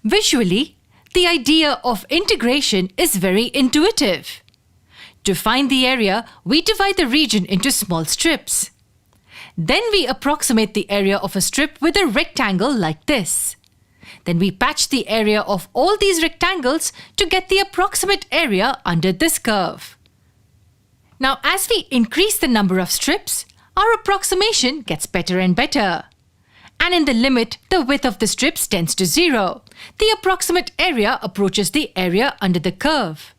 Visually, the idea of integration is very intuitive. To find the area, we divide the region into small strips. Then we approximate the area of a strip with a rectangle like this. Then we patch the area of all these rectangles to get the approximate area under this curve. Now, as we increase the number of strips, our approximation gets better and better. And in the limit, the width of the strips tends to 0. The approximate area approaches the area under the curve.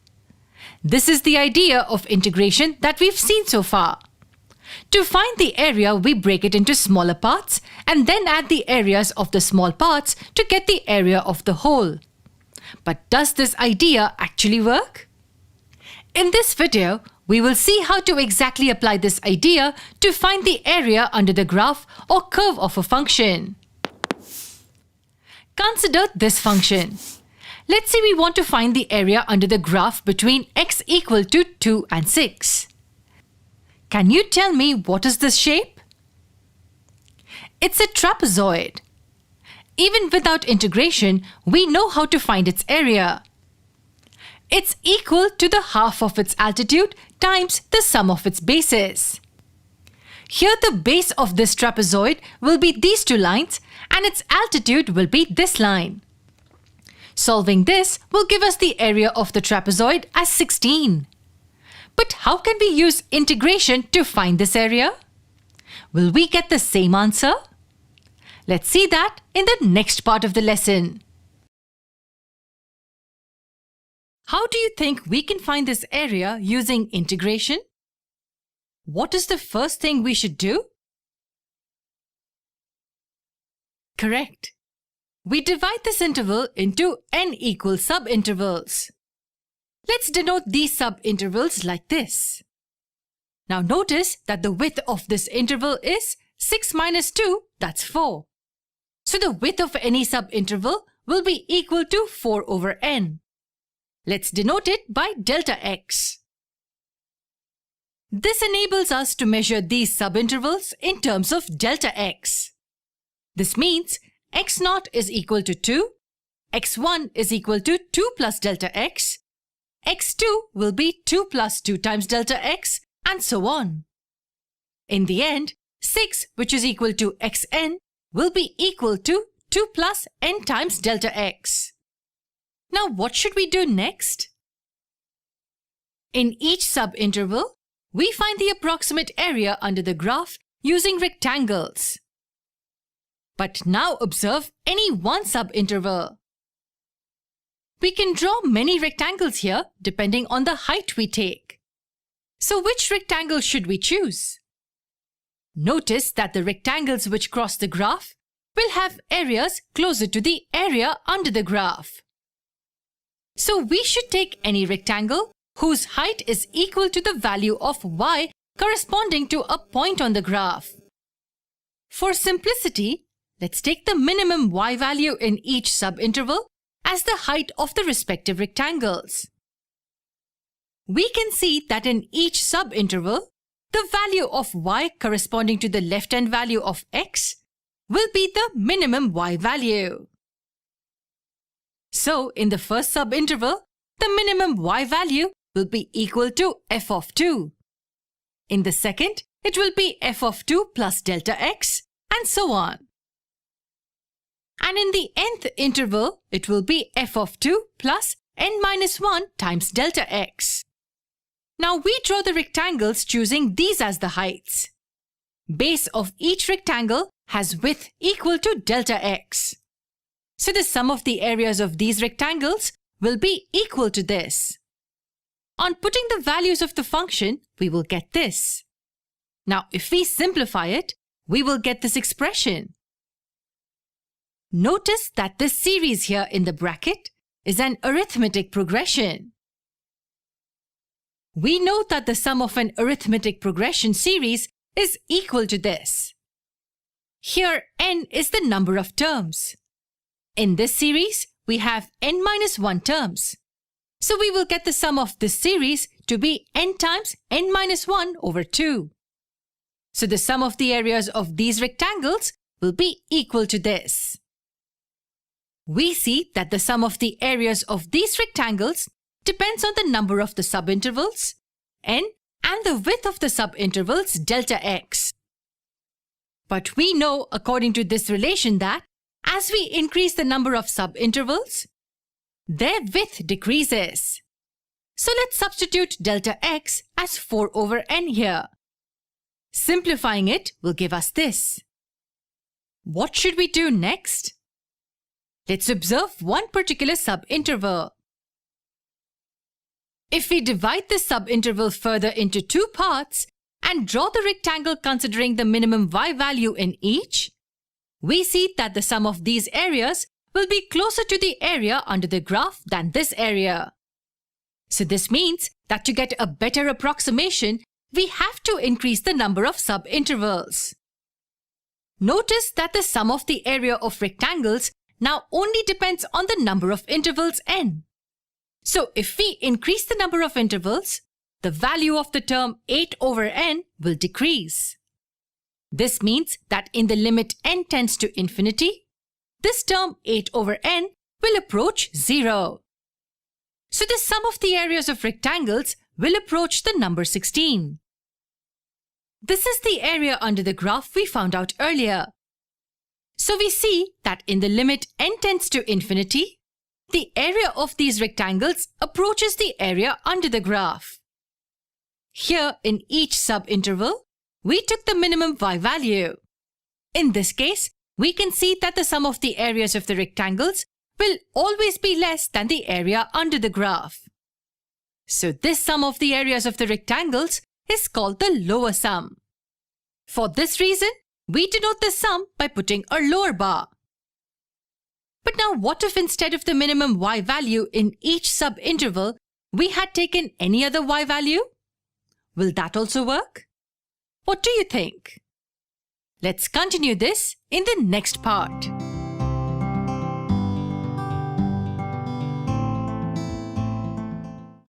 This is the idea of integration that we've seen so far. To find the area, we break it into smaller parts and then add the areas of the small parts to get the area of the whole. But does this idea actually work? In this video, we will see how to exactly apply this idea to find the area under the graph or curve of a function. Consider this function. Let's say we want to find the area under the graph between x equal to 2 and 6. Can you tell me what is this shape? It's a trapezoid. Even without integration, we know how to find its area. It's equal to the half of its altitude times the sum of its bases. Here the base of this trapezoid will be these two lines and its altitude will be this line. Solving this will give us the area of the trapezoid as 16. But how can we use integration to find this area? Will we get the same answer? Let's see that in the next part of the lesson. How do you think we can find this area using integration? What is the first thing we should do? Correct. We divide this interval into n equal subintervals. Let's denote these subintervals like this. Now notice that the width of this interval is 6 minus 2, that's 4. So the width of any subinterval will be equal to 4 over n. Let's denote it by delta x. This enables us to measure these subintervals in terms of delta x. This means x0 is equal to 2, x1 is equal to 2 plus delta x, x2 will be 2 plus 2 times delta x, and so on. In the end, 6, which is equal to xn, will be equal to 2 plus n times delta x. Now what should we do next? In each subinterval, we find the approximate area under the graph using rectangles. But now observe any one subinterval. We can draw many rectangles here depending on the height we take. So which rectangle should we choose? Notice that the rectangles which cross the graph will have areas closer to the area under the graph. So we should take any rectangle whose height is equal to the value of y corresponding to a point on the graph. For simplicity, let's take the minimum y value in each subinterval as the height of the respective rectangles. We can see that in each subinterval, the value of y corresponding to the left-hand value of x will be the minimum y value. So, in the first subinterval, the minimum y value will be equal to f of 2. In the second, it will be f of 2 plus delta x, and so on. And in the nth interval, it will be f of 2 plus n minus 1 times delta x. Now we draw the rectangles choosing these as the heights. Base of each rectangle has width equal to delta x. So the sum of the areas of these rectangles will be equal to this. On putting the values of the function, we will get this. Now if we simplify it, we will get this expression. Notice that this series here in the bracket is an arithmetic progression. We know that the sum of an arithmetic progression series is equal to this. Here n is the number of terms. In this series, we have n minus 1 terms. So we will get the sum of this series to be n times n minus 1 over 2. So the sum of the areas of these rectangles will be equal to this. We see that the sum of the areas of these rectangles depends on the number of the subintervals, n, and the width of the subintervals, delta x. But we know, according to this relation, that as we increase the number of subintervals, their width decreases. So let's substitute delta x as 4 over n here. Simplifying it will give us this. What should we do next? Let's observe one particular subinterval. If we divide this subinterval further into two parts and draw the rectangle considering the minimum y value in each, we see that the sum of these areas will be closer to the area under the graph than this area. So this means that to get a better approximation, we have to increase the number of subintervals. Notice that the sum of the area of rectangles now only depends on the number of intervals n. So if we increase the number of intervals, the value of the term 8 over n will decrease. This means that in the limit n tends to infinity, this term 8 over n will approach 0. So the sum of the areas of rectangles will approach the number 16. This is the area under the graph we found out earlier. So we see that in the limit n tends to infinity, the area of these rectangles approaches the area under the graph. Here in each subinterval, we took the minimum y value. In this case, we can see that the sum of the areas of the rectangles will always be less than the area under the graph. So this sum of the areas of the rectangles is called the lower sum. For this reason, we denote the sum by putting a lower bar. But now what if instead of the minimum y value in each subinterval, we had taken any other y value? Will that also work? What do you think? Let's continue this in the next part.